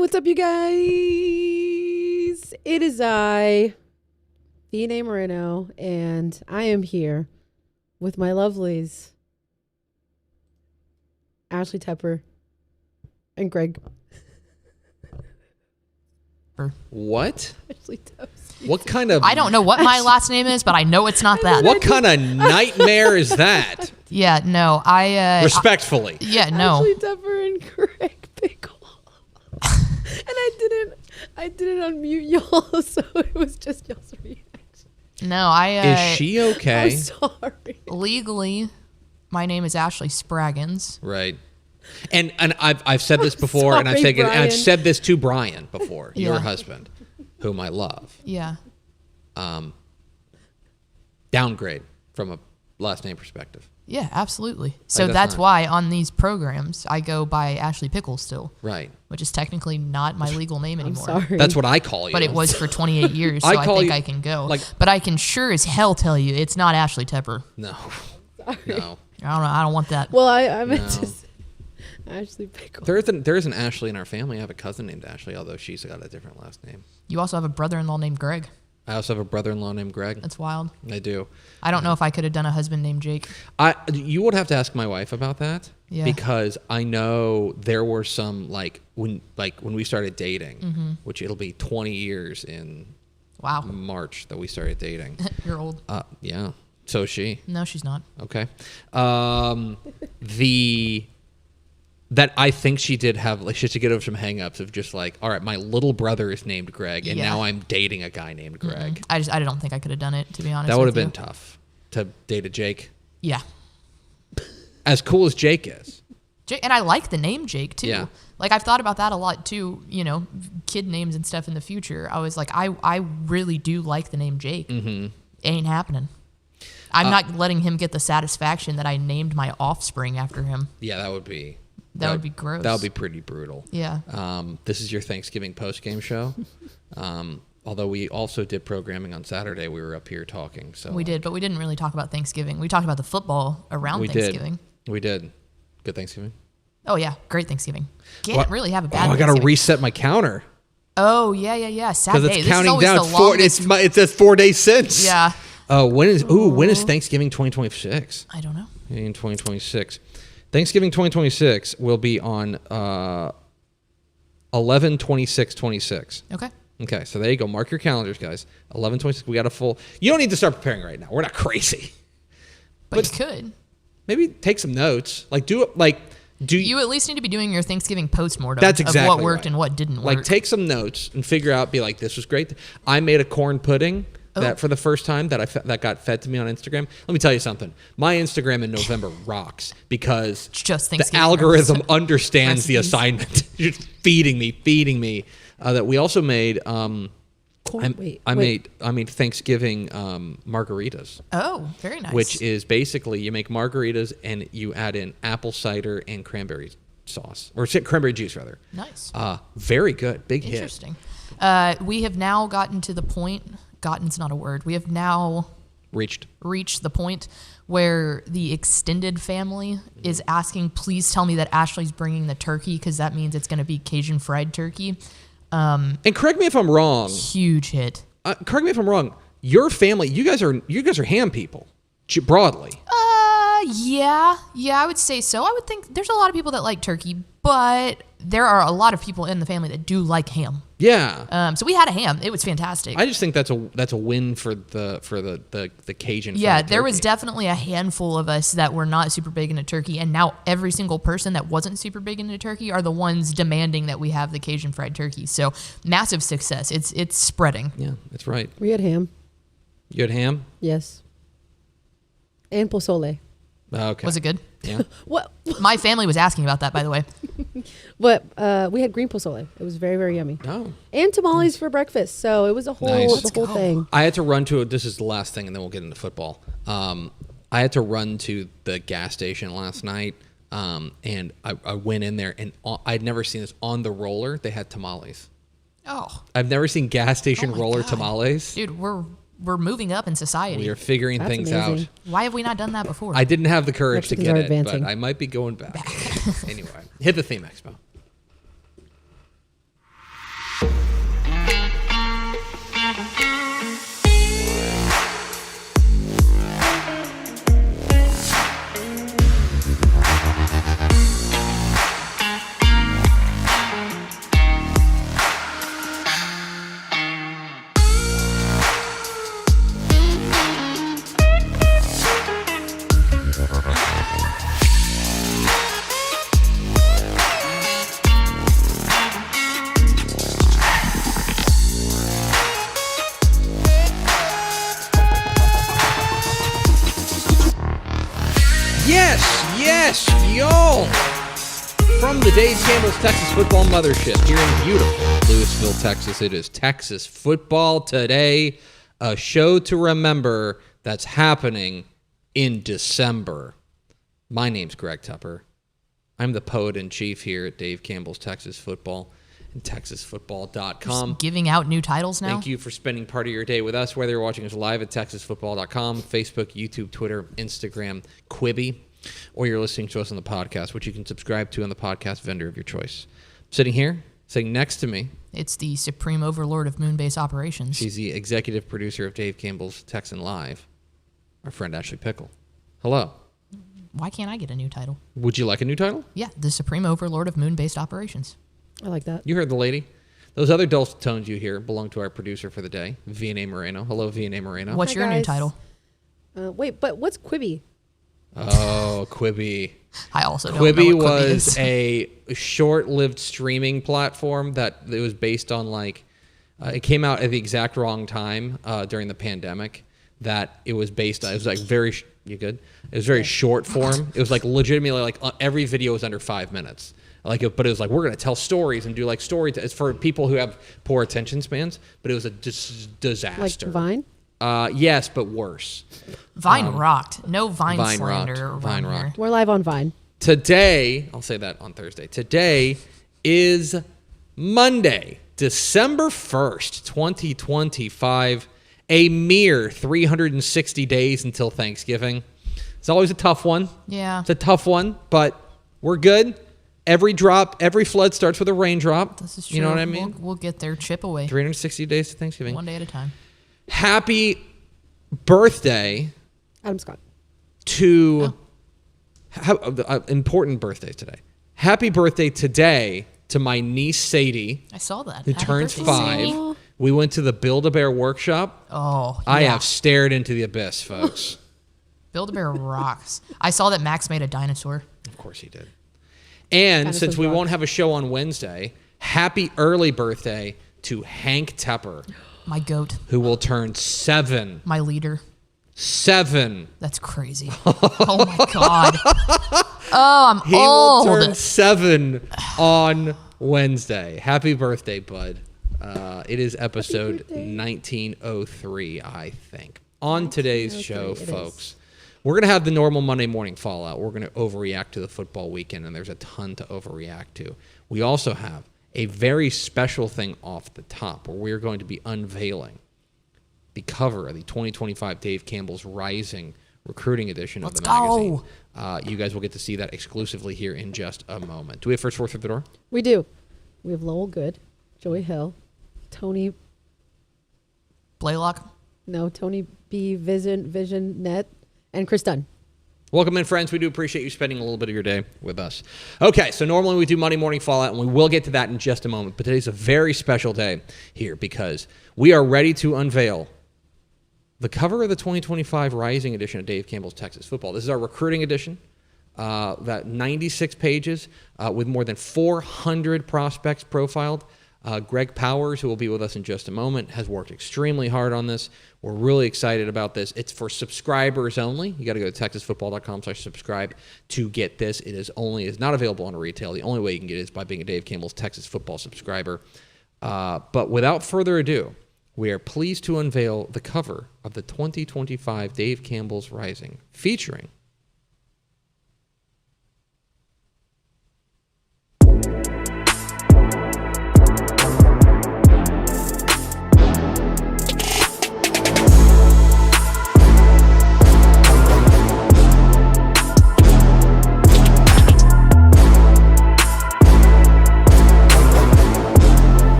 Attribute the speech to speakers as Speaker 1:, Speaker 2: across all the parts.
Speaker 1: What's up, you guys? It is I, Dina Moreno, and I am here with my lovelies, Ashley Tepper and Greg.
Speaker 2: What?
Speaker 1: Ashley Tepper.
Speaker 2: What kind of...
Speaker 3: I don't know what my last name is, but I know it's not that.
Speaker 2: What kind of nightmare is that?
Speaker 3: Yeah, no,
Speaker 2: Respectfully.
Speaker 3: Yeah, no.
Speaker 1: Ashley Tepper and Greg Pickle. And I didn't unmute y'all, so it was just y'all's reaction.
Speaker 3: No,
Speaker 2: is she okay?
Speaker 1: I'm sorry.
Speaker 3: Legally, my name is Ashley Spraggins.
Speaker 2: Right. And I've said this before,
Speaker 1: sorry,
Speaker 2: and I think
Speaker 1: Brian.
Speaker 2: I've said this to Brian before,
Speaker 3: Yeah.
Speaker 2: your husband, whom I love.
Speaker 3: Yeah.
Speaker 2: Downgrade from a last name perspective.
Speaker 3: Yeah, absolutely. So
Speaker 2: Like,
Speaker 3: that's
Speaker 2: not-
Speaker 3: why on these programs I go by Ashley Pickle still,
Speaker 2: Right.
Speaker 3: which is technically not my legal name
Speaker 1: I'm
Speaker 3: anymore.
Speaker 1: sorry.
Speaker 2: That's what I call you.
Speaker 3: But it was for 28 years, so
Speaker 2: I
Speaker 3: I
Speaker 2: call
Speaker 3: think
Speaker 2: you-
Speaker 3: I can go.
Speaker 2: like-
Speaker 3: but I can sure as hell tell you it's not Ashley Tepper.
Speaker 2: No.
Speaker 1: Sorry.
Speaker 2: No.
Speaker 3: I don't want that.
Speaker 1: Well, I meant
Speaker 2: No.
Speaker 1: to say Ashley Pickle.
Speaker 2: There is an Ashley in our family. I have a cousin named Ashley, although she's got a different last name.
Speaker 3: You also have a brother-in-law named Greg.
Speaker 2: I also have a brother-in-law named Greg.
Speaker 3: That's wild.
Speaker 2: I do.
Speaker 3: I don't know if I could have done a husband named Jake.
Speaker 2: You would have to ask my wife about that.
Speaker 3: Yeah.
Speaker 2: Because I know there were some when we started dating, which it'll be 20 years in
Speaker 3: Wow.
Speaker 2: March that we started dating.
Speaker 3: You're old.
Speaker 2: Yeah. So is she.
Speaker 3: No, she's not.
Speaker 2: Okay. That I think she did have, like, she had to get over some hangups of just like, all right, my little brother is named Greg, and
Speaker 3: Yeah.
Speaker 2: now I'm dating a guy named Greg.
Speaker 3: I don't think I could have done it, to be honest.
Speaker 2: That would have
Speaker 3: with
Speaker 2: been
Speaker 3: you.
Speaker 2: tough to date a Jake.
Speaker 3: Yeah.
Speaker 2: As cool as Jake is.
Speaker 3: Jake, and I like the name Jake too.
Speaker 2: Yeah.
Speaker 3: Like I've thought about that a lot too, kid names and stuff in the future. I was like, I really do like the name Jake. Mm-hmm. Ain't happening. I'm not letting him get the satisfaction that I named my offspring after him.
Speaker 2: Yeah, that would be...
Speaker 3: That would be gross.
Speaker 2: That would be pretty brutal.
Speaker 3: Yeah.
Speaker 2: This is your Thanksgiving post-game show. Although we also did programming on Saturday. We were up here talking. So
Speaker 3: We did, but we didn't really talk about Thanksgiving. We talked about the football around Thanksgiving.
Speaker 2: We did. Good Thanksgiving.
Speaker 3: Oh yeah, great Thanksgiving. Can't really have a bad
Speaker 2: I got to
Speaker 3: Thanksgiving.
Speaker 2: reset my counter.
Speaker 3: Oh yeah. Sad
Speaker 2: Because
Speaker 3: day.
Speaker 2: it's
Speaker 3: This
Speaker 2: counting
Speaker 3: is always
Speaker 2: down.
Speaker 3: the longest.
Speaker 2: It says 4 days since.
Speaker 3: Yeah.
Speaker 2: When is Thanksgiving 2026?
Speaker 3: I don't know.
Speaker 2: In 2026. Thanksgiving 2026 will be on 11/26/26. Okay, so there you go. Mark your calendars, guys. 11/26. We got a full... You don't need to start preparing right now. We're not crazy.
Speaker 3: But you could.
Speaker 2: Maybe take some notes.
Speaker 3: You at least need to be doing your Thanksgiving postmortem
Speaker 2: That's exactly
Speaker 3: of what worked
Speaker 2: right.
Speaker 3: and what didn't work.
Speaker 2: Like, take some notes and figure out, be like, this was great. I made a corn pudding that for the first time that got fed to me on Instagram. Let me tell you something. My Instagram in November rocks because
Speaker 3: just
Speaker 2: the
Speaker 3: Thanksgiving
Speaker 2: algorithm understands the
Speaker 3: recipes.
Speaker 2: assignment. Just feeding me. That we also made... I made Thanksgiving margaritas.
Speaker 3: Oh, very nice.
Speaker 2: Which is basically you make margaritas and you add in apple cider and cranberry sauce, or cranberry juice rather.
Speaker 3: Nice.
Speaker 2: Very good. Big hit.
Speaker 3: Interesting. We have now gotten to the point. Gotten's not a word. We have now
Speaker 2: Reached
Speaker 3: the point where the extended family is asking, please tell me that Ashley's bringing the turkey because that means it's going to be Cajun fried turkey.
Speaker 2: And correct me if I'm wrong.
Speaker 3: Huge hit.
Speaker 2: Correct me if I'm wrong. Your family, you guys are ham people, broadly.
Speaker 3: Yeah, I would say so. I would think there's a lot of people that like turkey, but there are a lot of people in the family that do like ham.
Speaker 2: Yeah.
Speaker 3: So we had a ham. It was fantastic.
Speaker 2: I just think that's a win for the Cajun.
Speaker 3: Yeah,
Speaker 2: fried
Speaker 3: there was
Speaker 2: turkey.
Speaker 3: definitely a handful of us that were not super big into turkey, and now every single person that wasn't super big into turkey are the ones demanding that we have the Cajun fried turkey. So massive success. It's spreading.
Speaker 2: Yeah, that's right.
Speaker 1: We had ham.
Speaker 2: You had ham?
Speaker 1: Yes. And pozole.
Speaker 2: Okay.
Speaker 3: Was it good?
Speaker 2: Yeah.
Speaker 1: What?
Speaker 3: My family was asking about that, by the way.
Speaker 1: But we had green pozole. It was very, very yummy.
Speaker 2: Oh.
Speaker 1: And tamales for breakfast. So it was a whole
Speaker 2: Nice.
Speaker 1: the whole
Speaker 3: go.
Speaker 1: thing.
Speaker 2: I had to run to this is the last thing, and then we'll get into football. I had to run to the gas station last night, and I went in there, and I'd never seen this. On the roller, they had tamales.
Speaker 3: Oh,
Speaker 2: I've never seen gas station
Speaker 3: Oh my
Speaker 2: roller
Speaker 3: God.
Speaker 2: tamales.
Speaker 3: dude, we're moving up in society.
Speaker 2: We are figuring
Speaker 1: That's
Speaker 2: things
Speaker 1: amazing.
Speaker 2: out.
Speaker 3: Why have we not done that before?
Speaker 2: I didn't have the courage to
Speaker 1: Mexicans
Speaker 2: get
Speaker 1: are
Speaker 2: it,
Speaker 1: advancing.
Speaker 2: but I might be going back. Anyway, hit the theme, Expo. Yes, y'all! From the Dave Campbell's Texas Football Mothership here in beautiful Louisville, Texas, it is Texas Football Today, a show to remember that's happening in December. My name's Greg Tepper. I'm the poet-in-chief here at Dave Campbell's Texas Football and TexasFootball.com.
Speaker 3: Just giving out new titles now.
Speaker 2: Thank you for spending part of your day with us, whether you're watching us live at TexasFootball.com, Facebook, YouTube, Twitter, Instagram, Quibi, or you're listening to us on the podcast, which you can subscribe to on the podcast vendor of your choice. Sitting here, sitting next to me,
Speaker 3: It's the supreme overlord of Moonbase operations.
Speaker 2: she's the executive producer of Dave Campbell's Texan Live, our friend Ashley Pickle. Hello.
Speaker 3: Why can't I get a new title?
Speaker 2: Would you like a new title?
Speaker 3: Yeah, the supreme overlord of Moon-based operations.
Speaker 1: I like that.
Speaker 2: You heard the lady. Those other dulcet tones you hear belong to our producer for the day, Vianney Moreno. Hello, Vianney Moreno.
Speaker 3: What's
Speaker 1: Hi,
Speaker 3: your new
Speaker 1: guys.
Speaker 3: title?
Speaker 1: Wait, but what's Quibi?
Speaker 2: Oh, Quibi.
Speaker 3: I also don't know
Speaker 2: Quibi
Speaker 3: what Quibi
Speaker 2: was
Speaker 3: is.
Speaker 2: a short-lived streaming platform that it was based on it came out at the exact wrong time during the pandemic. That it was based on. It was like very. You good? It was very short form. It was like legitimately every video was under 5 minutes. But it was like we're gonna tell stories and do like story. It's for people who have poor attention spans. But it was a disaster.
Speaker 1: Like Vine?
Speaker 2: Yes, but worse.
Speaker 3: Vine rocked. No Vine
Speaker 2: Vine
Speaker 3: slander
Speaker 2: rocked.
Speaker 3: around
Speaker 2: Vine
Speaker 3: here.
Speaker 2: rocked.
Speaker 1: We're live on Vine.
Speaker 2: Today, I'll say that on Thursday. Today is Monday, December 1st, 2025. A mere 360 days until Thanksgiving. It's always a tough one.
Speaker 3: Yeah.
Speaker 2: It's a tough one, but we're good. Every flood starts with a raindrop.
Speaker 3: This is true.
Speaker 2: You know what I mean?
Speaker 3: We'll get there. Chip away.
Speaker 2: 360 days to Thanksgiving.
Speaker 3: One day at a time.
Speaker 2: Happy birthday
Speaker 1: Adam Scott.
Speaker 2: to important birthdays today. Happy birthday today to my niece Sadie,
Speaker 3: I saw that.
Speaker 2: who
Speaker 3: Happy
Speaker 2: turns
Speaker 3: birthday,
Speaker 2: 5.
Speaker 3: Sadie.
Speaker 2: We went to the Build-A-Bear workshop.
Speaker 3: Oh,
Speaker 2: I
Speaker 3: yeah.
Speaker 2: have stared into the abyss, folks.
Speaker 3: Build-A-Bear rocks. I saw that Max made a dinosaur.
Speaker 2: Of course he did. And
Speaker 1: Dinosaurs
Speaker 2: since we
Speaker 1: rock.
Speaker 2: won't have a show on Wednesday, happy early birthday to Hank Tepper,
Speaker 3: My goat.
Speaker 2: who will turn 7.
Speaker 3: My leader.
Speaker 2: 7.
Speaker 3: That's crazy. Oh, my God. Oh, I'm
Speaker 2: He
Speaker 3: old.
Speaker 2: will turn 7 on Wednesday. Happy birthday, bud. It is episode 1903, I think. On today's show,
Speaker 1: 1903, it
Speaker 2: folks, we're going to have the normal Monday morning fallout. We're going to overreact to the football weekend, and there's a ton to overreact to. We also have a very special thing off the top where we're going to be unveiling the cover of the 2025 Dave Campbell's Rising recruiting edition of the magazine. You guys will get to see that exclusively here in just a moment. Do we have first four through the door?
Speaker 1: We do. We have Lowell Good, Joey Hill, Tony
Speaker 3: Blaylock.
Speaker 1: B. Vision Net, and Chris Dunn.
Speaker 2: Welcome in, friends. We do appreciate you spending a little bit of your day with us. Okay, so normally we do Monday Morning Fallout, and we will get to that in just a moment. But today's a very special day here because we are ready to unveil the cover of the 2025 Rising edition of Dave Campbell's Texas Football. This is our recruiting edition. That 96 pages with more than 400 prospects profiled. Greg Powers, who will be with us in just a moment, has worked extremely hard on this. We're really excited about this. It's for subscribers only. You got to go to texasfootball.com/subscribe to get this. It is not available on retail. The only way you can get it is by being a Dave Campbell's Texas Football subscriber. But without further ado, we are pleased to unveil the cover of the 2025 Dave Campbell's Rising, featuring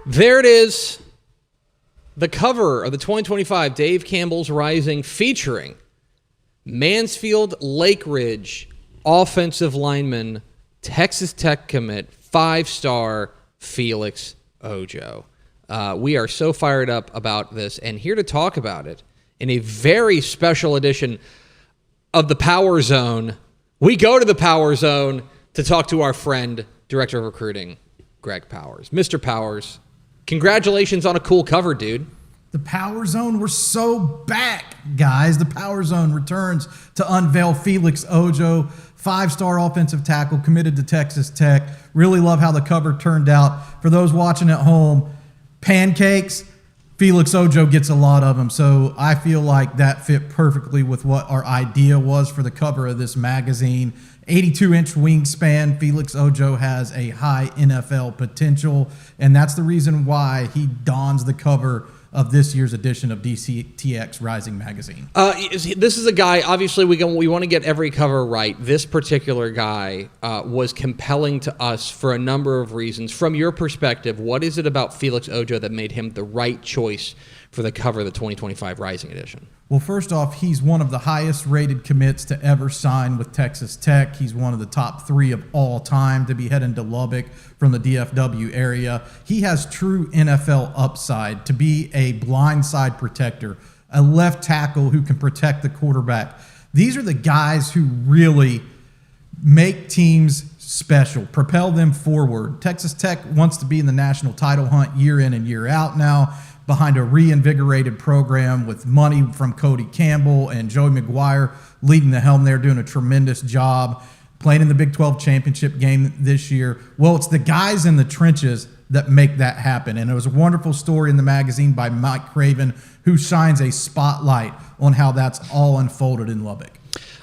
Speaker 2: There it is, the cover of the 2025 Dave Campbell's Rising, featuring Mansfield Lake Ridge offensive lineman, Texas Tech commit, 5-star Felix Ojo. We are so fired up about this, and here to talk about it in a very special edition of the Power Zone. We go to the Power Zone to talk to our friend, Director of Recruiting, Greg Powers. Mr. Powers, congratulations on a cool cover, dude.
Speaker 4: The Power Zone, we're so back, guys. The Power Zone returns to unveil Felix Ojo, 5-star offensive tackle committed to Texas Tech. Really love how the cover turned out. For those watching at home, pancakes, Felix Ojo gets a lot of them. So I feel like that fit perfectly with what our idea was for the cover of this magazine. 82-inch wingspan. Felix Ojo has a high NFL potential, and that's the reason why he dons the cover of this year's edition of DCTX Rising magazine.
Speaker 2: This is a guy, obviously we want to get every cover right. This particular guy was compelling to us for a number of reasons. From your perspective, what is it about Felix Ojo that made him the right choice for the cover of the 2025 Rising edition?
Speaker 4: Well, first off, he's one of the highest rated commits to ever sign with Texas Tech. He's one of the top 3 of all time to be heading to Lubbock from the DFW area. He has true NFL upside to be a blindside protector, a left tackle who can protect the quarterback. These are the guys who really make teams special, propel them forward. Texas Tech wants to be in the national title hunt year in and year out now, behind a reinvigorated program with money from Cody Campbell and Joey McGuire leading the helm there, doing a tremendous job, playing in the Big 12 championship game this year. Well, it's the guys in the trenches that make that happen. And it was a wonderful story in the magazine by Mike Craven, who shines a spotlight on how that's all unfolded in Lubbock.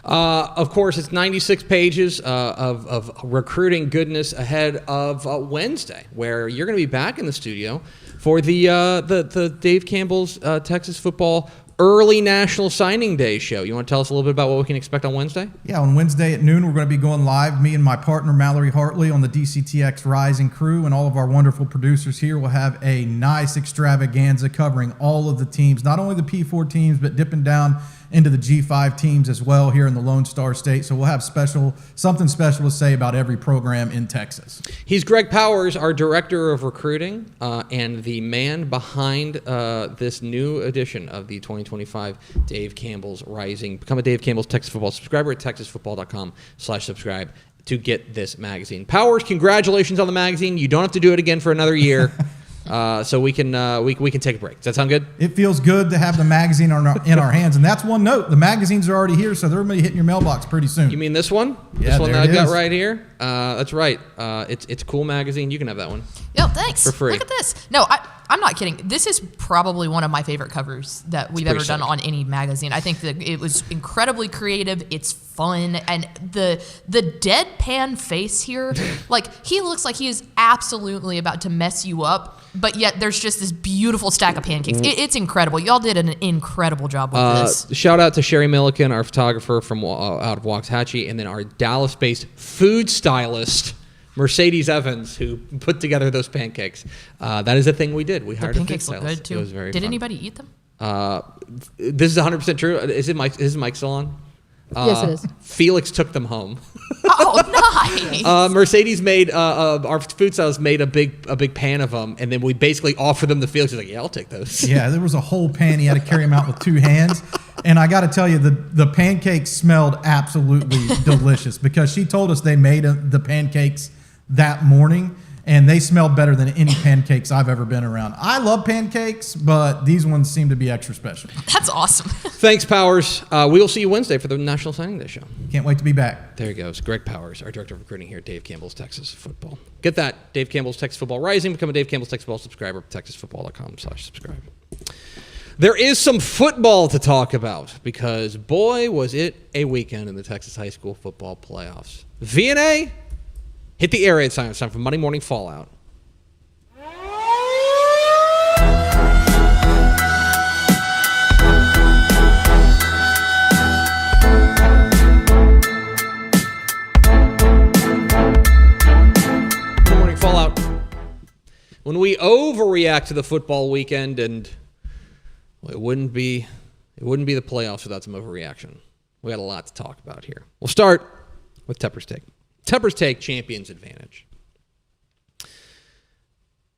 Speaker 2: Of course, it's 96 pages of recruiting goodness ahead of Wednesday, where you're going to be back in the studio for the Dave Campbell's Texas Football early National Signing Day show. You want to tell us a little bit about what we can expect on Wednesday?
Speaker 4: Yeah, on Wednesday at noon, we're going to be going live. Me and my partner, Mallory Hartley, on the DCTX Rising crew, and all of our wonderful producers here will have a nice extravaganza covering all of the teams, not only the P4 teams, but dipping down into the G5 teams as well here in the Lone Star State. So we'll have something special to say about every program in Texas.
Speaker 2: He's Greg Powers, our Director of Recruiting, and the man behind this new edition of the 2025 Dave Campbell's Rising. Become a Dave Campbell's Texas Football subscriber at texasfootball.com/subscribe to get this magazine. Powers, congratulations on the magazine. You don't have to do it again for another year. So we can take a break. Does that sound good?
Speaker 4: It feels good to have the magazine in our hands. And that's one note. The magazines are already here, so they're going to be hitting your mailbox pretty soon.
Speaker 2: You mean this one?
Speaker 4: Yeah,
Speaker 2: this one
Speaker 4: there
Speaker 2: that I've got
Speaker 4: is.
Speaker 2: right here? That's right. It's a cool magazine. You can have that one.
Speaker 3: Yo, thanks.
Speaker 2: For free.
Speaker 3: Look at this. No, I'm not kidding. This is probably one of my favorite covers that we've ever done on any magazine. I think that it was incredibly creative. It's fun. And the deadpan face here, like, he looks like he is absolutely about to mess you up, but yet there's just this beautiful stack of pancakes. It's incredible. Y'all did an incredible job with this.
Speaker 2: Shout out to Sherry Milliken, our photographer from out of Waxahachie, and then our Dallas-based food stylist, Mercedes Evans, who put together those pancakes. That is a thing we did. We hired a food
Speaker 3: Pancakes look
Speaker 2: stylist.
Speaker 3: good too.
Speaker 2: It was very
Speaker 3: Did
Speaker 2: fun.
Speaker 3: anybody eat them?
Speaker 2: This is 100% true. Is Mike still on?
Speaker 1: Yes, it is.
Speaker 2: Felix took them home.
Speaker 3: Oh, nice.
Speaker 2: Mercedes made our food stylists made a big pan of them, and then we basically offered them to Felix. He's like, "Yeah, I'll take those."
Speaker 4: Yeah, there was a whole pan. He had to carry them out with 2 hands. And I got to tell you, the pancakes smelled absolutely delicious because she told us they made the pancakes that morning, and they smelled better than any pancakes I've ever been around. I love pancakes, but these ones seem to be extra special.
Speaker 3: That's awesome.
Speaker 2: Thanks, Powers. We will see you Wednesday for the National Signing Day show.
Speaker 4: Can't wait to be back.
Speaker 2: There he goes. Greg Powers, our director of recruiting here at Dave Campbell's Texas Football. Get that, Dave Campbell's Texas Football Rising. Become a Dave Campbell's Texas Football subscriber, texasfootball.com/subscribe. There is some football to talk about because, boy, was it a weekend in the Texas high school football playoffs. VNA hit the air raid sign. It's time for Monday Morning Fallout. Morning Fallout. When we overreact to the football weekend, and well, it wouldn't be the playoffs without some overreaction. We got a lot to talk about here. We'll start with Tepper's Take. Tepper's Take, Champions Advantage.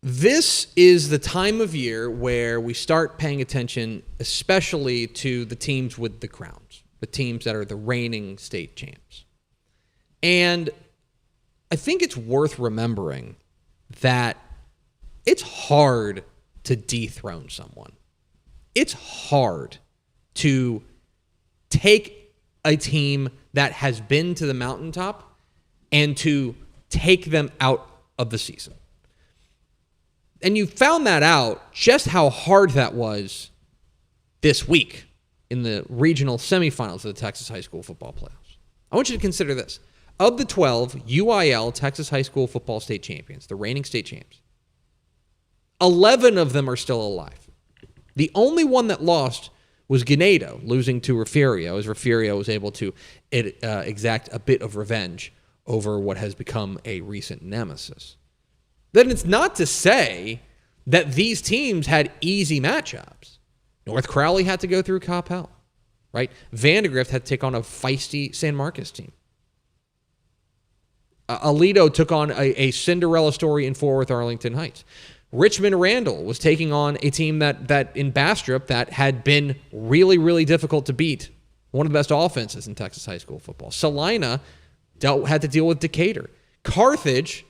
Speaker 2: This is the time of year where we start paying attention, especially to the teams with the crowns, the teams that are the reigning state champs. And I think it's worth remembering that it's hard to dethrone someone. It's hard to take a team that has been to the mountaintop and to take them out of the season. And you found that out just how hard that was this week in the regional semifinals of the Texas high school football playoffs. I want you to consider this. Of the 12 UIL Texas high school football state champions, the reigning state champs, 11 of them are still alive. The only one that lost was Ganado, losing to Refugio, as Refugio was able to exact a bit of revenge over what has become a recent nemesis. Then it's not to say that these teams had easy matchups. North Crowley had to go through Coppell, right? Vandegrift had to take on a feisty San Marcos team. Alito took on a Cinderella story in Fort Worth Arlington Heights. Richmond Randall was taking on a team that in Bastrop that had been really, really difficult to beat. One of the best offenses in Texas high school football. Salina had to deal with Decatur. Carthage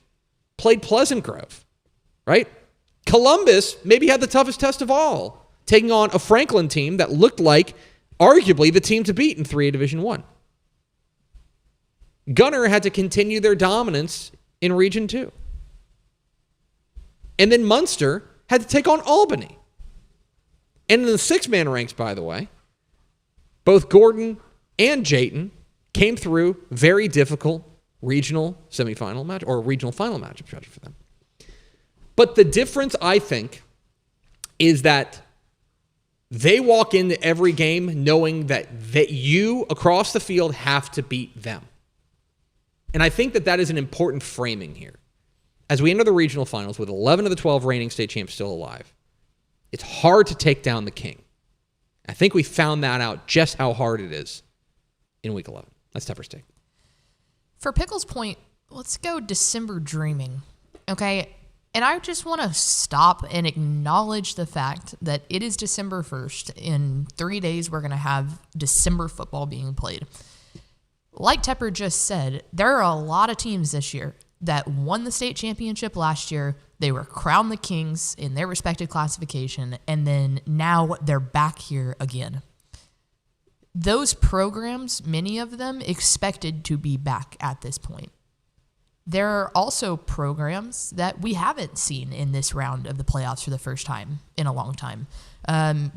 Speaker 2: played Pleasant Grove, right? Columbus maybe had the toughest test of all, taking on a Franklin team that looked like arguably the team to beat in 3A Division I. Gunner had to continue their dominance in Region 2. And then Munster had to take on Albany. And in the 6-man ranks, by the way, both Gordon and Jayton came through very difficult regional semifinal match or regional final matchups for them. But the difference, I think, is that they walk into every game knowing that you across the field have to beat them. And I think that is an important framing here. As we enter the regional finals with 11 of the 12 reigning state champs still alive, it's hard to take down the king. I think we found that out just how hard it is in week 11. That's Tepper's Take.
Speaker 3: For Pickle's point, let's go December dreaming, okay? And I just want to stop and acknowledge the fact that it is December 1st. In 3 days, we're going to have December football being played. Like Tepper just said, there are a lot of teams this year that won the state championship last year. They were crowned the kings in their respective classification, and then now they're back here again. Those programs, many of them, expected to be back at this point. There are also programs that we haven't seen in this round of the playoffs for the first time in a long time.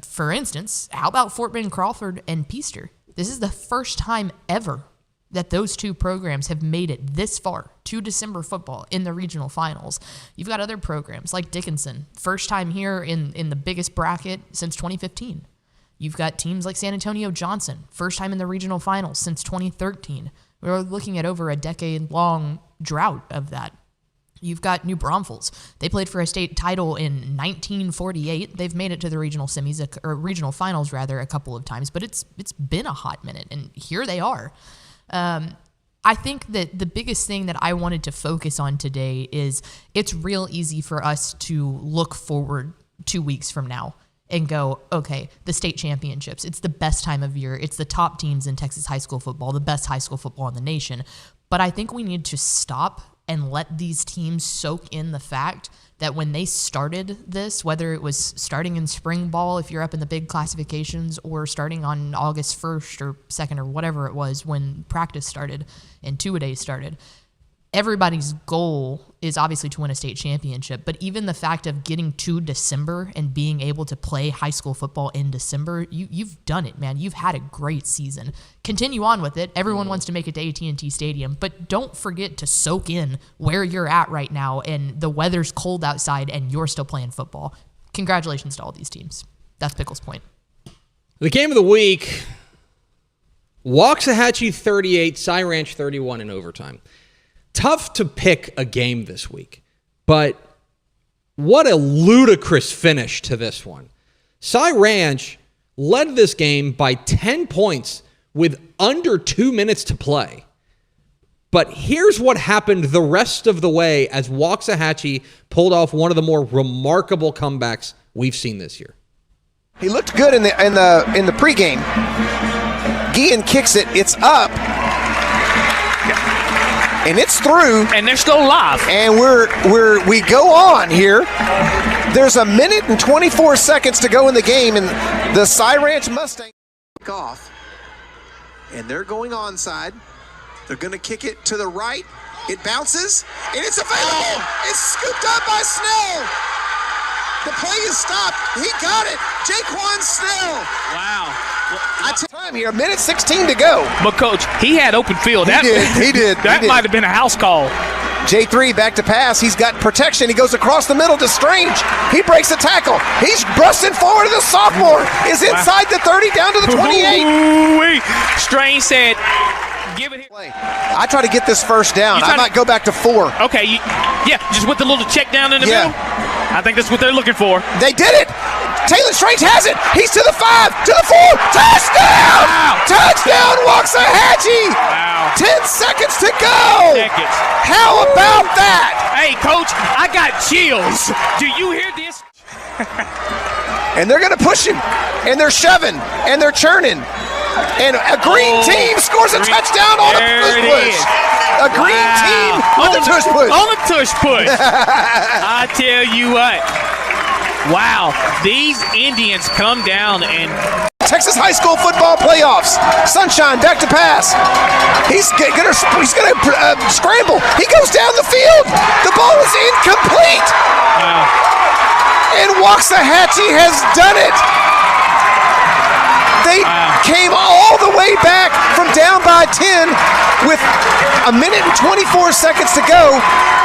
Speaker 3: For instance, how about Fort Bend Crawford and Peaster? This is the first time ever that those two programs have made it this far to December football in the regional finals. You've got other programs like Dickinson, first time here in the biggest bracket since 2015. You've got teams like San Antonio Johnson, first time in the regional finals since 2013. We're looking at over a decade-long drought of that. You've got New Braunfels. They played for a state title in 1948. They've made it to the regional semis, or regional finals rather, a couple of times, but it's been a hot minute, and here they are. I think that the biggest thing that I wanted to focus on today is it's real easy for us to look forward 2 weeks from now and go, okay, the state championships, it's the best time of year. It's the top teams in Texas high school football, the best high school football in the nation. But I think we need to stop and let these teams soak in the fact that when they started this, whether it was starting in spring ball, if you're up in the big classifications, or starting on August 1st or 2nd or whatever it was when practice started and two-a-days started, everybody's goal is obviously to win a state championship. But even the fact of getting to December and being able to play high school football in December, you've done it, man. You've had a great season. Continue on with it. Everyone wants to make it to AT&T Stadium, but don't forget to soak in where you're at right now, and the weather's cold outside and you're still playing football. Congratulations to all these teams. That's Pickle's point.
Speaker 2: The game of the week, Waxahachie 38, Cy Ranch 31 in overtime. Tough to pick a game this week, but what a ludicrous finish to this one. Cy Ranch led this game by 10 points with under 2 minutes to play. But here's what happened the rest of the way as Waxahachie pulled off one of the more remarkable comebacks we've seen this year.
Speaker 5: He looked good in the pregame. Guillen kicks it. It's up. And it's through.
Speaker 6: And they're still live.
Speaker 5: And we go on here. There's a minute and 24 seconds to go in the game, and the Cy Ranch Mustangs kick off. And they're going onside. They're going to kick it to the right. It bounces, and it's available. It's scooped up by Snell. The play is stopped. He got it. Jaquan Snell.
Speaker 6: Wow.
Speaker 5: Time here, a minute 16 to go.
Speaker 6: But, Coach, he had open field.
Speaker 5: He did.
Speaker 6: That might have been a house call.
Speaker 5: J3 back to pass. He's got protection. He goes across the middle to Strange. He breaks a tackle. He's busting forward to the sophomore. Is inside the 30, down to the 28.
Speaker 6: Ooh-wee. Strange said, give it here.
Speaker 5: I try to get this first down. I might go back to 4.
Speaker 6: Okay, just with the little check down in the middle. I think that's what they're looking for.
Speaker 5: They did it. Taylor Strange has it. He's to the 5, to the 4. Touchdown!
Speaker 6: Wow.
Speaker 5: Touchdown, Waxahachie!
Speaker 6: Wow.
Speaker 5: 10 seconds to go. How about that?
Speaker 6: Hey, Coach, I got chills. Do you hear this?
Speaker 5: And they're going to push him. And they're shoving. And they're churning. And a green team scores a touchdown on a tush push. A green team with a tush push.
Speaker 6: On a tush push. I tell you what. Wow. These Indians come down and...
Speaker 5: Texas high school football playoffs. Sunshine back to pass. He's gonna scramble. He goes down the field. The ball is incomplete.
Speaker 6: Wow.
Speaker 5: And Waxahachie has done it. They came all the way back from down by 10 with a minute and 24 seconds to go,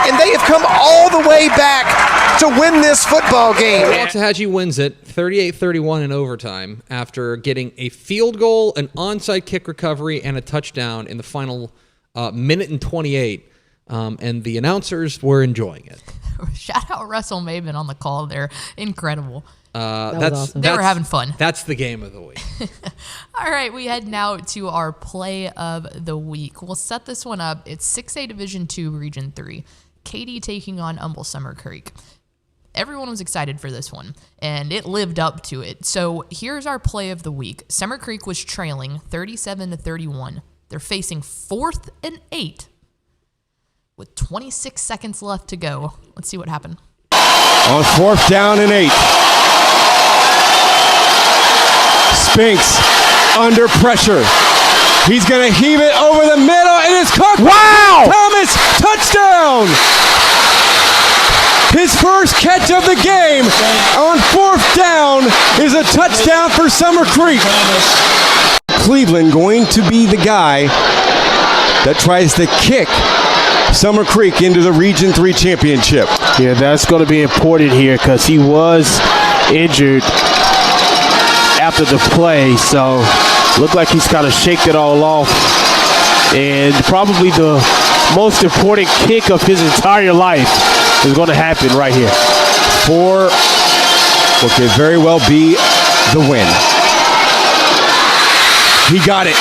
Speaker 5: and they have come all the way back to win this football game.
Speaker 2: Waxahachie wins it 38-31 in overtime after getting a field goal, an onside kick recovery, and a touchdown in the final minute and 28, and the announcers were enjoying it.
Speaker 3: Shout out Russell Maven on the call there. Incredible.
Speaker 1: That was awesome.
Speaker 3: They were having fun.
Speaker 2: That's the game of the week.
Speaker 3: All right, we head now to our play of the week. We'll set this one up. It's 6A Division II, Region 3. Katy taking on Humble Summer Creek. Everyone was excited for this one, and it lived up to it. So here's our play of the week. Summer Creek was trailing 37-31. They're facing 4th and 8 with 26 seconds left to go. Let's see what happened.
Speaker 7: On 4th down and 8. Spinks under pressure. He's going to heave it over the middle, and it's caught. Wow! Thomas, touchdown! His first catch of the game on 4th down is a touchdown for Summer Creek. Cleveland going to be the guy that tries to kick Summer Creek into the Region 3 championship.
Speaker 8: Yeah, that's going to be important here because he was injured after the play, so looked like he's kind of shaked it all off. And probably the most important kick of his entire life. is going to happen right here.
Speaker 7: For what could very well be the win. He got it.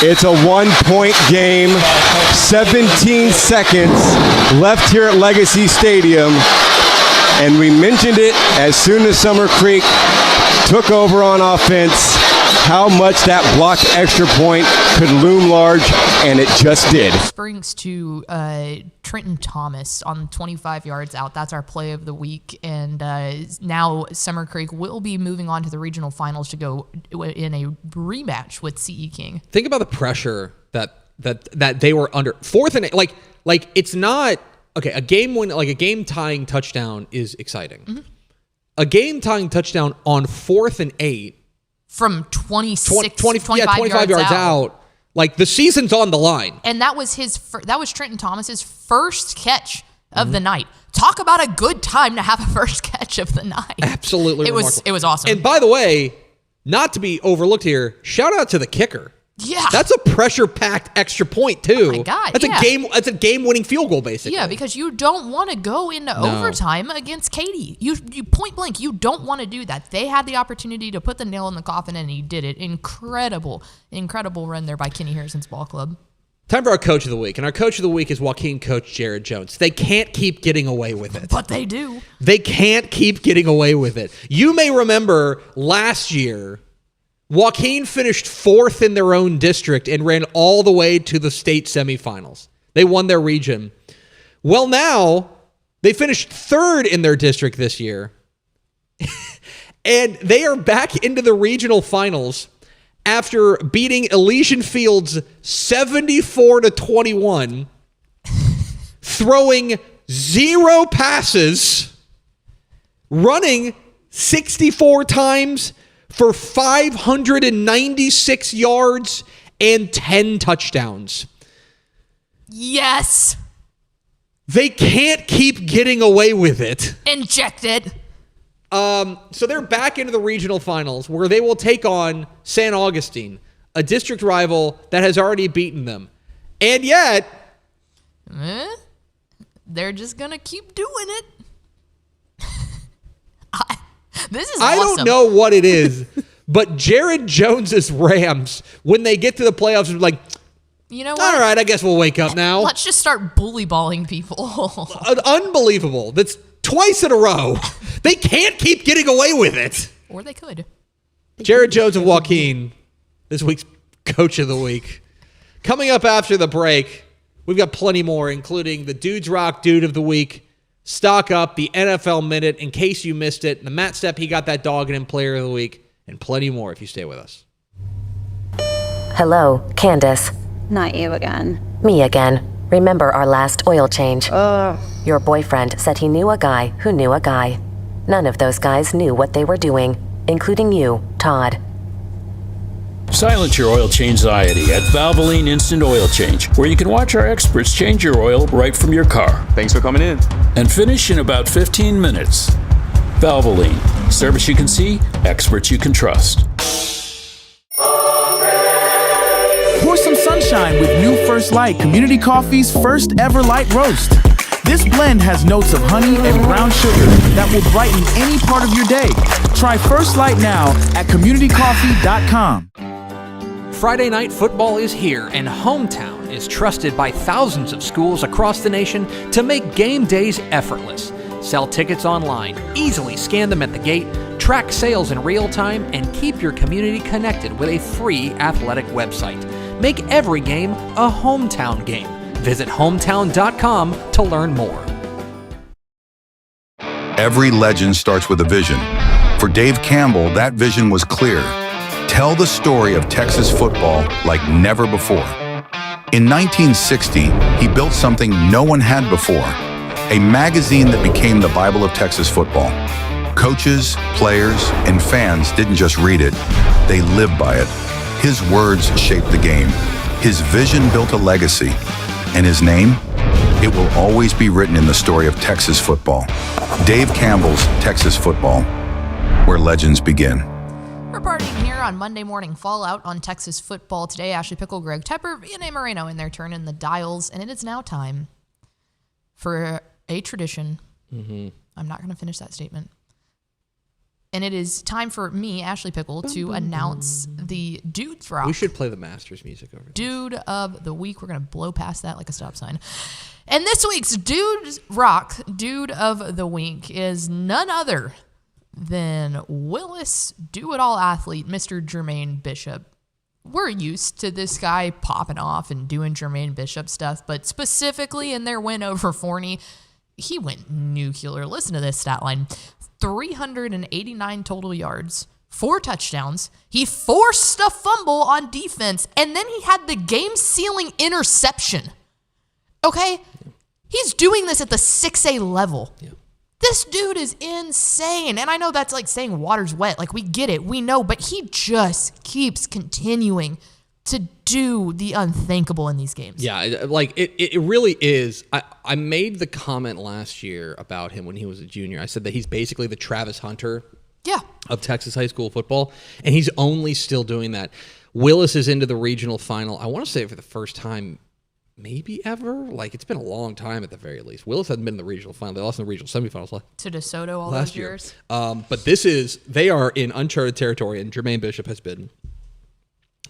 Speaker 7: It's a 1-point game. 17 seconds left here at Legacy Stadium. And we mentioned it as soon as Summer Creek took over on offense, how much that blocked extra point could loom large, and it just did.
Speaker 3: Brings to Trenton Thomas on 25 yards out. That's our play of the week. And now Summer Creek will be moving on to the regional finals to go in a rematch with CE King.
Speaker 2: Think about the pressure that they were under. 4th and 8, like it's not okay. A game tying touchdown is exciting.
Speaker 3: Mm-hmm.
Speaker 2: A game tying touchdown on 4th and 8
Speaker 3: from 25
Speaker 2: yards out. Like the season's on the line.
Speaker 3: And that was that was Trenton Thomas's first catch of the night. Talk about a good time to have a first catch of the night.
Speaker 2: Absolutely,
Speaker 3: it was awesome.
Speaker 2: And by the way, not to be overlooked here, shout out to the kicker.
Speaker 3: Yeah,
Speaker 2: that's a pressure-packed extra point too.
Speaker 3: Oh my God,
Speaker 2: That's a game-winning field goal, basically.
Speaker 3: Yeah, because you don't want to go into overtime against Katy. You point blank, you don't want to do that. They had the opportunity to put the nail in the coffin, and he did it. Incredible run there by Kenny Harrison's ball club.
Speaker 2: Time for our coach of the week, and our coach of the week is Joaquin coach Jared Jones. They can't keep getting away with it.
Speaker 3: But they do.
Speaker 2: They can't keep getting away with it. You may remember last year, Joaquin finished 4th in their own district and ran all the way to the state semifinals. They won their region. Well, now they finished 3rd in their district this year, and they are back into the regional finals after beating Elysian Fields 74-21, throwing 0 passes, running 64 times for 596 yards and 10 touchdowns.
Speaker 3: Yes.
Speaker 2: They can't keep getting away with it.
Speaker 3: Injected.
Speaker 2: So they're back into the regional finals where they will take on San Augustine, a district rival that has already beaten them. And yet,
Speaker 3: they're just going to keep doing it. This is
Speaker 2: I
Speaker 3: awesome.
Speaker 2: don't know what it is, but Jared Jones's Rams, when they get to the playoffs, are like,
Speaker 3: you know what?
Speaker 2: All right, I guess we'll wake up now.
Speaker 3: Let's just start bully balling people.
Speaker 2: Unbelievable. That's twice in a row. They can't keep getting away with it.
Speaker 3: Or they could.
Speaker 2: Jared Jones and Joaquin, this week's coach of the week. Coming up after the break, we've got plenty more, including the Dudes Rock Dude of the Week, Stock Up, the NFL Minute, in case you missed it, the Matt Stepp, he got that dog in Player of the Week, and plenty more if you stay with us.
Speaker 9: Hello, Candace.
Speaker 10: Not you again.
Speaker 9: Me again. Remember our last oil change? Your boyfriend said he knew a guy who knew a guy. None of those guys knew what they were doing, including you, Todd.
Speaker 11: Silence your oil change anxiety at Valvoline Instant Oil Change, where you can watch our experts change your oil right from your car.
Speaker 12: Thanks for coming in.
Speaker 11: And finish in about 15 minutes. Valvoline. Service you can see, experts you can trust.
Speaker 13: Pour some sunshine with new First Light Community Coffee's first ever light roast. This blend has notes of honey and brown sugar that will brighten any part of your day. Try First Light now at communitycoffee.com.
Speaker 14: Friday night football is here, and Hometown is trusted by thousands of schools across the nation to make game days effortless. Sell tickets online, easily scan them at the gate, track sales in real time, and keep your community connected with a free athletic website. Make every game a Hometown game. Visit hometown.com to learn more.
Speaker 15: Every legend starts with a vision. For Dave Campbell, that vision was clear. Tell the story of Texas football like never before. In 1960, he built something no one had before, a magazine that became the Bible of Texas football. Coaches, players, and fans didn't just read it, they lived by it. His words shaped the game. His vision built a legacy. And his name? It will always be written in the story of Texas football. Dave Campbell's Texas Football, where legends begin.
Speaker 3: We're partying here on Monday Morning Fallout on Texas football today. Ashley Pickle, Greg Tepper, Vianney Moreno in their turn in the dials, and it is now time for a tradition I'm not going to finish that statement. And it is time for me, Ashley Pickle, to announce the Dudes Rock.
Speaker 2: We should play the Masters music over there.
Speaker 3: Dude of the Week. We're going to blow past that like a stop sign. And this week's Dudes Rock, Dude of the Week, is none other than Willis Do-It-All athlete, Mr. Jermaine Bishop. We're used to this guy popping off and doing Jermaine Bishop stuff, but specifically in their win over Forney, he went nuclear. Listen to this stat line. 389 total yards, 4 touchdowns. He forced a fumble on defense, and then he had the game-sealing interception. Okay? He's doing this at the 6A level.
Speaker 2: Yeah.
Speaker 3: This dude is insane. And I know that's like saying water's wet. Like, we get it. We know. But he just keeps continuing to do the unthinkable in these games.
Speaker 2: Yeah, like it really is. I made the comment last year about him when he was a junior. I said that he's basically the Travis Hunter of Texas high school football, and he's only still doing that. Willis is into the regional final, I want to say for the first time maybe ever. Like, it's been a long time at the very least. Willis hasn't been in the regional final. They lost in the regional semifinals
Speaker 3: to DeSoto all
Speaker 2: last
Speaker 3: those years.
Speaker 2: But they are in uncharted territory, and Jermaine Bishop has been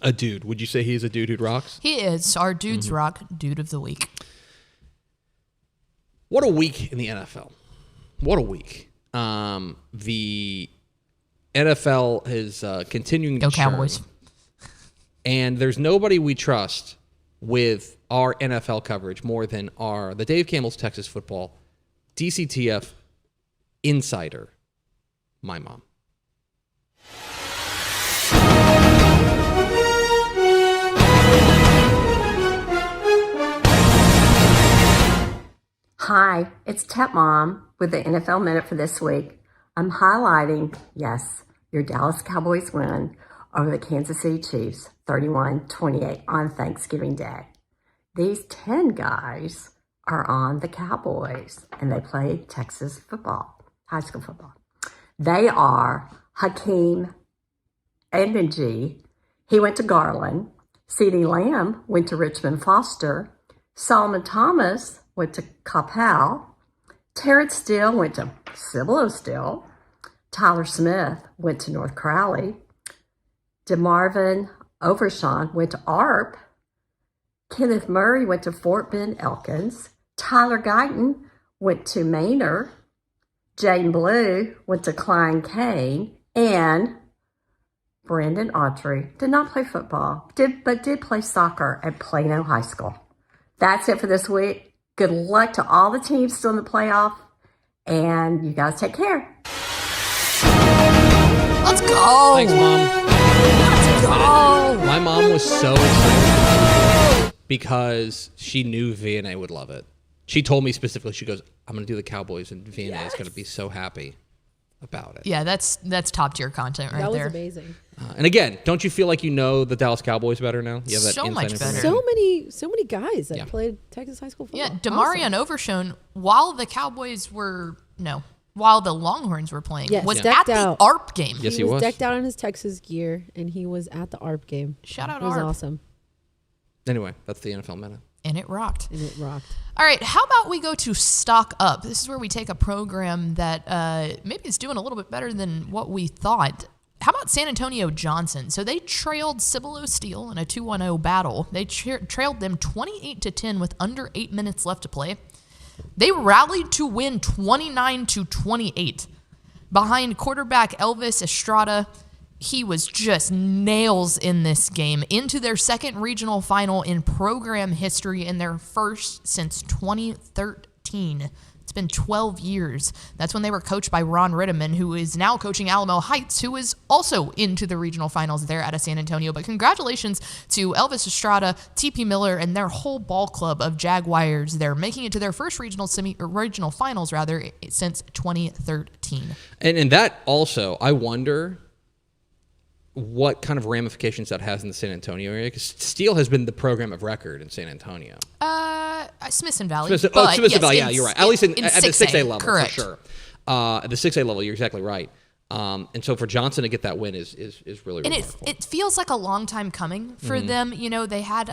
Speaker 2: a dude. Would you say he's a dude who rocks?
Speaker 3: He is our Dudes Rock Dude of the Week.
Speaker 2: What a week in the NFL. What a week. The NFL is continuing to churn.
Speaker 3: Cowboys.
Speaker 2: And there's nobody we trust with our NFL coverage more than the Dave Campbell's Texas Football DCTF insider, my mom.
Speaker 10: Hi, it's Tep Mom with the NFL Minute for this week. I'm highlighting, yes, your Dallas Cowboys win over the Kansas City Chiefs, 31-28 on Thanksgiving Day. These 10 guys are on the Cowboys, and they play Texas football, high school football. They are Hakeem Edmonji. He went to Garland. CeeDee Lamb went to Richmond Foster. Solomon Thomas went to Coppell. Terrence Steele went to Cibolo Steele. Tyler Smith went to North Crowley. DeMarvin Overshawn went to ARP. Kenneth Murray went to Fort Bend Elkins. Tyler Guyton went to Manor. Jaden Blue went to Klein Kane. And Brandon Autry did not play football, but did play soccer at Plano High School. That's it for this week. Good luck to all the teams still in the playoff, and you guys take care.
Speaker 3: Let's go.
Speaker 2: Thanks, Mom.
Speaker 3: Let's go.
Speaker 2: My mom was so excited because she knew VNA would love it. She told me specifically, she goes, I'm going to do the Cowboys, and VNA is going to be so happy about it.
Speaker 3: Yeah, that's top tier content right there.
Speaker 1: That was amazing.
Speaker 2: And again, don't you feel like you know the Dallas Cowboys better now? You have that
Speaker 3: so much better.
Speaker 1: So many guys that played Texas high school football.
Speaker 3: Yeah, Demarion Overshown, while the Longhorns were playing, was at the ARP game.
Speaker 2: Yes,
Speaker 1: he was decked out in his Texas gear, and he was at the ARP game.
Speaker 3: Shout out
Speaker 1: ARP. It was
Speaker 3: ARP.
Speaker 1: awesome.
Speaker 2: Anyway, that's the NFL Minute.
Speaker 3: And it rocked.
Speaker 1: All
Speaker 3: right, how about we go to Stock Up? This is where we take a program that maybe is doing a little bit better than what we thought. How about San Antonio Johnson? So they trailed Cibolo Steele in a 2-1-0 battle. They trailed them 28-10 with under 8 minutes left to play. They rallied to win 29-28 behind quarterback Elvis Estrada. He was just nails in this game, into their second regional final in program history and their first since 2013. It's been 12 years. That's when they were coached by Ron Ritteman, who is now coaching Alamo Heights, who is also into the regional finals there out of San Antonio. But congratulations to Elvis Estrada, TP Miller, and their whole ball club of Jaguars. They're making it to their first regional finals since 2013.
Speaker 2: And that also, I wonder what kind of ramifications that has in the San Antonio area, because Steele has been the program of record in San Antonio.
Speaker 3: Smithson Valley.
Speaker 2: Smithson Valley, yeah, you're right. At least at the 6A level,
Speaker 3: correct.
Speaker 2: For sure. At the 6A level, you're exactly right. And so for Johnson to get that win is really
Speaker 3: and
Speaker 2: remarkable.
Speaker 3: it feels like a long time coming for them. You know, they had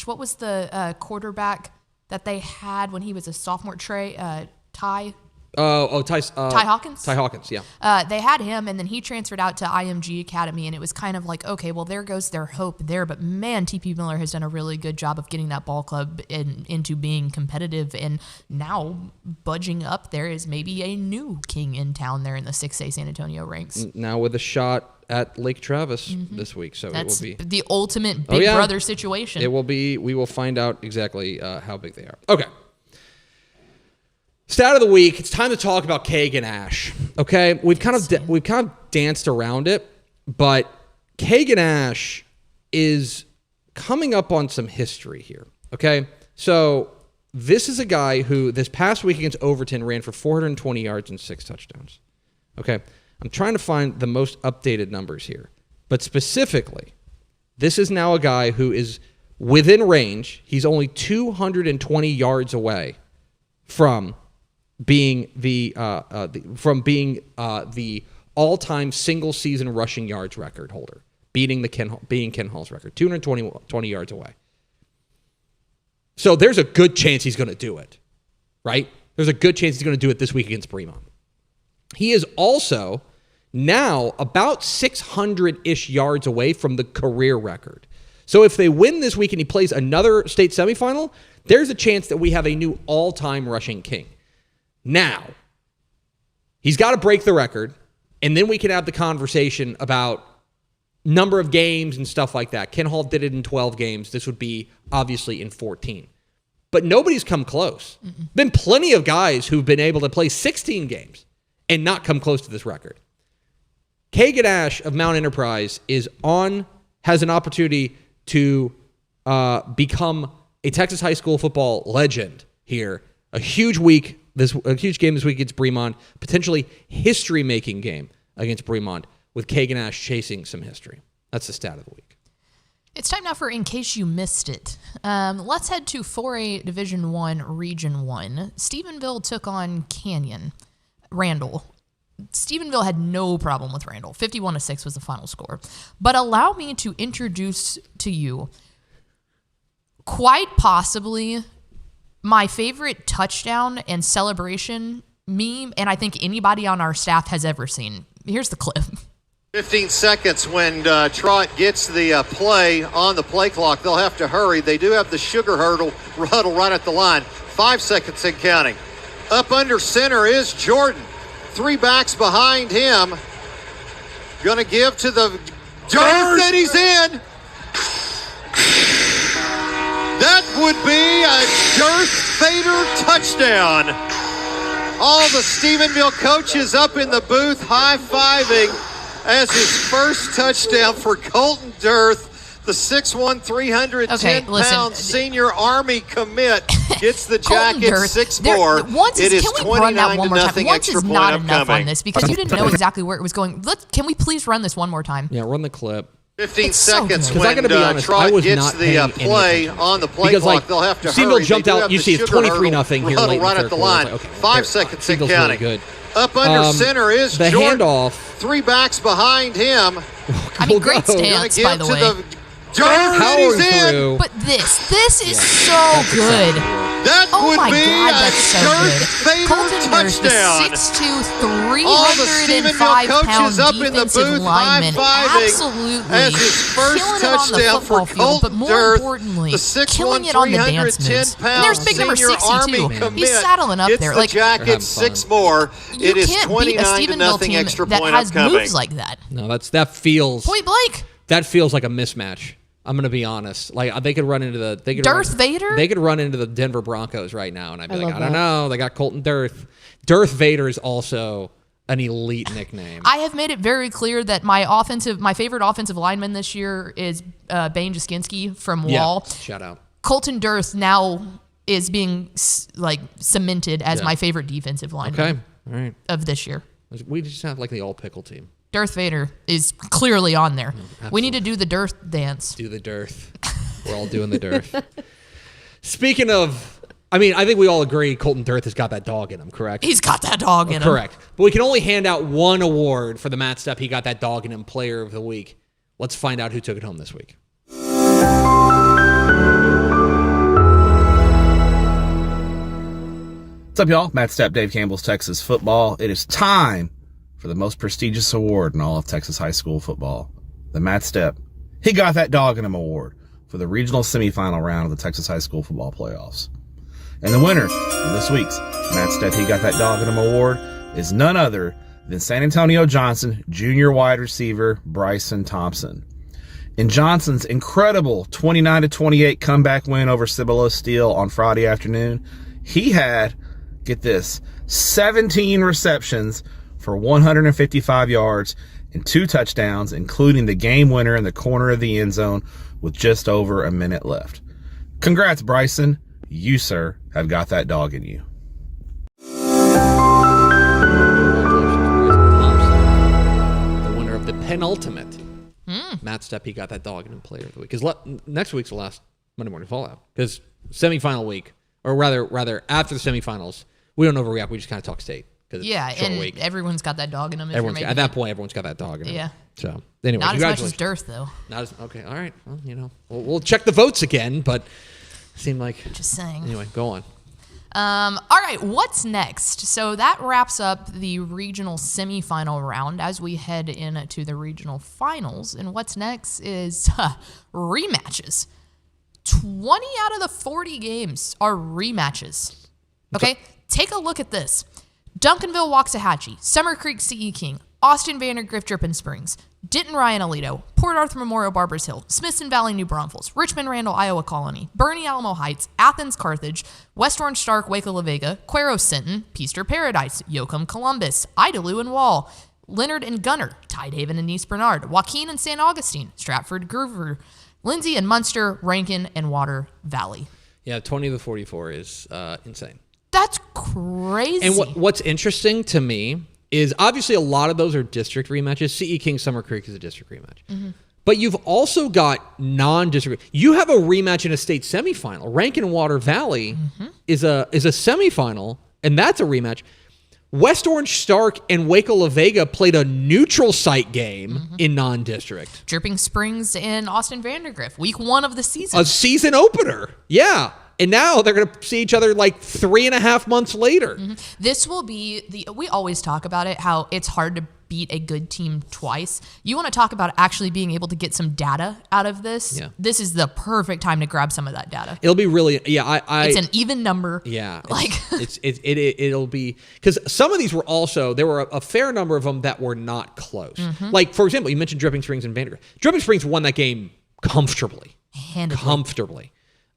Speaker 3: what was the quarterback that they had when he was a sophomore? Ty. Ty Hawkins?
Speaker 2: Ty Hawkins, yeah.
Speaker 3: They had him, and then he transferred out to IMG Academy, and it was kind of like, okay, well, there goes their hope there. But, man, TP Miller has done a really good job of getting that ball club into being competitive, and now budging up there is maybe a new king in town there in the 6A San Antonio ranks.
Speaker 2: Now with a shot at Lake Travis this week. So
Speaker 3: That's
Speaker 2: it will be
Speaker 3: the ultimate big brother situation.
Speaker 2: It will be. We will find out exactly how big they are. Okay. Stat of the week. It's time to talk about Kagan Ash. Okay, we've kind of danced around it, but Kagan Ash is coming up on some history here. Okay, so this is a guy who this past week against Overton ran for 420 yards and 6 touchdowns. Okay, I'm trying to find the most updated numbers here, but specifically, this is now a guy who is within range. He's only 220 yards away from being the all-time single-season rushing yards record holder, being Ken Hall's record, 220 yards away. So there's a good chance he's going to do it, right? There's a good chance he's going to do it this week against Bremont. He is also now about 600-ish yards away from the career record. So if they win this week and he plays another state semifinal, there's a chance that we have a new all-time rushing king. Now, he's got to break the record, and then we can have the conversation about number of games and stuff like that. Ken Hall did it in 12 games. This would be obviously in 14. But nobody's come close. Been plenty of guys who've been able to play 16 games and not come close to this record. Kagan Ash of Mount Enterprise has an opportunity to become a Texas high school football legend here. A huge game this week against Bremont, potentially history-making game against Bremont, with Kagan Ash chasing some history. That's the stat of the week.
Speaker 3: It's time now for In Case You Missed It. Let's head to 4A Division I, Region 1. Stephenville took on Randall. Stephenville had no problem with Randall. 51-6 was the final score. But allow me to introduce to you quite possibly my favorite touchdown and celebration meme, and I think anybody on our staff has ever seen. Here's the clip.
Speaker 5: 15 seconds when Trott gets the play on the play clock. They'll have to hurry. They do have the sugar huddle right at the line. 5 seconds and counting. Up under center is Jordan. 3 backs behind him. Gonna give to the Jordan, and he's in. That would be a Darth Vader touchdown. All the Stephenville coaches up in the booth high-fiving as his first touchdown for Colton Dirth, the 6'1", 310-pound senior Army commit, gets the jacket 6'4". It is 29-0 extra point
Speaker 3: not
Speaker 5: upcoming.
Speaker 3: Enough on this because you didn't know exactly where it was going. Can we please run this one more time?
Speaker 2: Yeah, run the clip.
Speaker 5: 15 seconds
Speaker 2: when
Speaker 5: Trott gets the play on the play clock. They'll have to hurry.
Speaker 2: Jumped out. You see it's 23-0 here late
Speaker 5: right at the line.
Speaker 2: Like, okay,
Speaker 5: 5 seconds and counting.
Speaker 2: Really good.
Speaker 5: Up under center is
Speaker 2: the
Speaker 5: Jordan.
Speaker 2: Handoff.
Speaker 5: 3 backs behind him.
Speaker 3: I mean, great stance, by the way.
Speaker 5: Powering through.
Speaker 3: But this is so good.
Speaker 5: That would
Speaker 3: my
Speaker 5: be
Speaker 3: God,
Speaker 5: a
Speaker 3: that's so
Speaker 5: Darth
Speaker 3: good.
Speaker 5: Vader touchdown.
Speaker 3: 6'2",
Speaker 5: All the Stephenville
Speaker 3: 305-pound
Speaker 5: coaches up in the
Speaker 3: defensive
Speaker 5: booth
Speaker 3: lineman,
Speaker 5: high-fiving
Speaker 3: absolutely
Speaker 5: as his first
Speaker 3: killing it on the
Speaker 5: touchdown for
Speaker 3: football field, but
Speaker 5: Colton
Speaker 3: more
Speaker 5: Dirth,
Speaker 3: importantly,
Speaker 5: the 6'1",
Speaker 3: killing it on the dance moves. And there's big number 62. He's saddling up there.
Speaker 5: Like jacket 6 more. It is 29-0 extra
Speaker 3: that
Speaker 5: point
Speaker 3: has
Speaker 5: upcoming.
Speaker 3: moves like that.
Speaker 2: No, that feels
Speaker 3: point blank.
Speaker 2: That feels like a mismatch. I'm gonna be honest. Like they could run into the
Speaker 3: Vader.
Speaker 2: They could run into the Denver Broncos right now, and I'd be like, I don't know. They got Colton Dirth. Darth Vader is also an elite nickname.
Speaker 3: I have made it very clear that my favorite offensive lineman this year is Bane Jaskinski from Wall.
Speaker 2: Shout out.
Speaker 3: Colton Dirth now is being cemented as my favorite defensive lineman.
Speaker 2: All right.
Speaker 3: Of this year.
Speaker 2: We just have like the all pickle team.
Speaker 3: Darth Vader is clearly on there. We need to do the Dirth dance.
Speaker 2: Do the Dirth. We're all doing the Dirth. Speaking of, I think we all agree Colton Dirth has got that dog in him, correct?
Speaker 3: He's got that dog in him.
Speaker 2: Correct. But we can only hand out one award for the Matt Stepp He Got That Dog in Him Player of the Week. Let's find out who took it home this week.
Speaker 12: What's up, y'all? Matt Stepp, Dave Campbell's Texas Football. It is time for the most prestigious award in all of Texas high school football. The Matt Stepp, He Got That Dog in Him Award for the regional semifinal round of the Texas high school football playoffs. And the winner of this week's Matt Stepp, He Got That Dog in Him Award is none other than San Antonio Johnson junior wide receiver Bryson Thompson. In Johnson's incredible 29-28 comeback win over Cibolo Steel on Friday afternoon, he had, get this, 17 receptions for 155 yards and 2 touchdowns, including the game winner in the corner of the end zone with just over a minute left. Congrats, Bryson. You, sir, have got that dog in you.
Speaker 2: The winner of the penultimate Matt Stepp, He Got That Dog in Him Player of the Week. Because next week's the last Monday Morning Fallout. Because semifinal week, or rather after the semifinals, we don't overreact. We just kind of talk state.
Speaker 3: Yeah, and week. Everyone's got that dog in them.
Speaker 2: At that point, everyone's got that dog in them.
Speaker 3: Yeah.
Speaker 2: So anyway,
Speaker 3: not as much as Dearth, though.
Speaker 2: Not as okay. All right. Well, we'll check the votes again, but it seemed like
Speaker 3: just saying.
Speaker 2: Anyway, go on.
Speaker 3: All right, what's next? So that wraps up the regional semifinal round as we head into the regional finals. And what's next is rematches. 20 out of the 40 games are rematches. Okay, take a look at this. Duncanville Waxahachie, Summer Creek CE King, Austin Vandergrift Dripping Springs, Denton Ryan Alito, Port Arthur Memorial Barbers Hill, Smithson Valley New Braunfels, Richmond Randall Iowa Colony, Bernie Alamo Heights, Athens Carthage, West Orange Stark Waco La Vega, Cuero Sinton, Peaster Paradise, Yoakum Columbus, Idalou and Wall, Leonard and Gunner, Tidehaven and East Bernard, Joaquin and San Augustine, Stratford Groover, Lindsay and Munster, Rankin and Water Valley.
Speaker 2: Yeah, 20 to 44 is insane.
Speaker 3: That's crazy.
Speaker 2: And what's interesting to me is obviously a lot of those are district rematches. CE King Summer Creek is a district rematch. Mm-hmm. But you've also got non-district. You have a rematch in a state semifinal. Rankin and Water Valley is a semifinal, and that's a rematch. West Orange Stark and Waco La Vega played a neutral site game in non-district.
Speaker 3: Dripping Springs and Austin Vandergrift, week 1 of the season.
Speaker 2: A season opener. Yeah. And now they're going to see each other like 3.5 months later.
Speaker 3: This will be we always talk about it, how it's hard to beat a good team twice. You want to talk about actually being able to get some data out of this?
Speaker 2: Yeah.
Speaker 3: This is the perfect time to grab some of that data.
Speaker 2: It'll be really, it's
Speaker 3: an even number.
Speaker 2: Yeah. It'll be, because some of these were also, there were a fair number of them that were not close. Like, for example, you mentioned Dripping Springs and Vandergrift. Dripping Springs won that game comfortably.
Speaker 3: Handedly.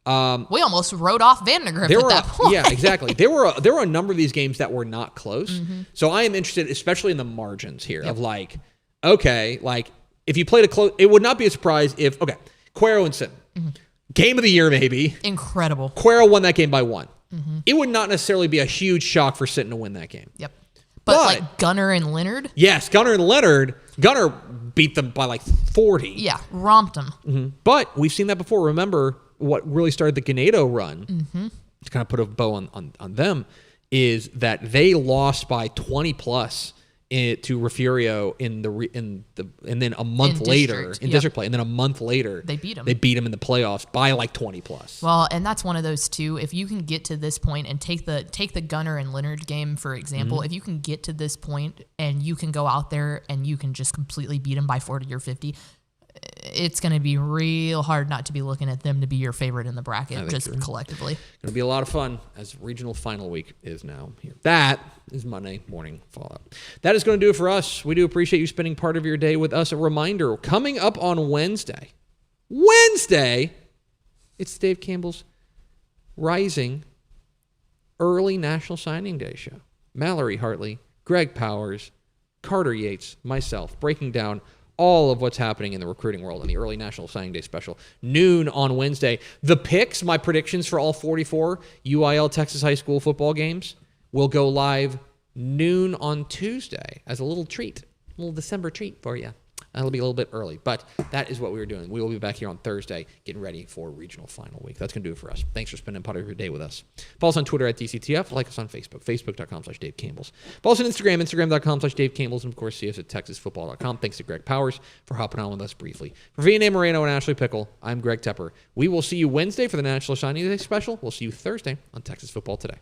Speaker 3: We almost wrote off Vandergrift at that point.
Speaker 2: Yeah, exactly. There were a number of these games that were not close. So I am interested, especially in the margins here, of if you played a close, it would not be a surprise if, Cuero and Sinton. Game of the year, maybe.
Speaker 3: Incredible.
Speaker 2: Cuero won that game by 1. It would not necessarily be a huge shock for Sinton to win that game.
Speaker 3: Yep. But like Gunner and Leonard?
Speaker 2: Yes, Gunner and Leonard. Gunner beat them by like 40.
Speaker 3: Yeah, romped them.
Speaker 2: But we've seen that before. Remember, what really started the Ganado run, to kind of put a bow on them, is that they lost by 20 plus to Refugio and then a month later in district play, and then a month later
Speaker 3: they beat them.
Speaker 2: They beat them in the playoffs by like 20 plus.
Speaker 3: Well, and that's one of those too. If you can get to this point and take the Gunner and Leonard game for example, if you can get to this point and you can go out there and you can just completely beat them by 40 or 50. It's going to be real hard not to be looking at them to be your favorite in the bracket, just collectively.
Speaker 2: It's going to be a lot of fun as regional final week is now here. That is Monday Morning Fallout. That is going to do it for us. We do appreciate you spending part of your day with us. A reminder, coming up on Wednesday, it's Dave Campbell's Rising Early National Signing Day show. Mallory Hartley, Greg Powers, Carter Yates, myself, breaking down all of what's happening in the recruiting world in the early National Signing Day special. Noon on Wednesday. The picks, my predictions for all 44 UIL Texas high school football games will go live noon on Tuesday as a little treat, a little December treat for you. It'll be a little bit early, but that is what we were doing. We will be back here on Thursday getting ready for regional final week. That's going to do it for us. Thanks for spending part of your day with us. Follow us on Twitter at DCTF. Like us on Facebook, facebook.com/Dave Campbell's. Follow us on Instagram, instagram.com/Dave Campbell's. And, of course, see us at texasfootball.com. Thanks to Greg Powers for hopping on with us briefly. For Vianney Moreno and Ashley Pickle, I'm Greg Tepper. We will see you Wednesday for the National Signing Day special. We'll see you Thursday on Texas Football Today.